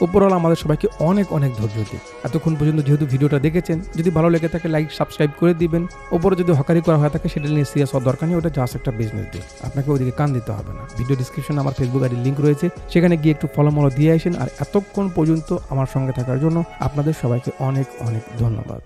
উপরওয়ালা আমাদের সবাইকে অনেক অনেক ধৈর্য দিই। এতক্ষণ পর্যন্ত যেহেতু ভিডিওটা দেখেছেন, যদি ভালো লেগে থাকে লাইক সাবস্ক্রাইব করে দিবেন। ওপরে যদি হকারি করা হয়ে থাকে সেটা নিয়ে সিরিয়াস হওয়ার দরকার নেই, ওটা জাস্ট একটা বিজনেস দিক, আপনাকে ওইদিকে কান দিতে হবে না। ভিডিও ডিসক্রিপশনে আমার ফেসবুক আইডির লিঙ্ক রয়েছে, সেখানে গিয়ে একটু ফলো দিয়ে আসেন। আর এতক্ষণ পর্যন্ত আমার সঙ্গে থাকার জন্য আপনাদের সবাইকে অনেক অনেক ধন্যবাদ।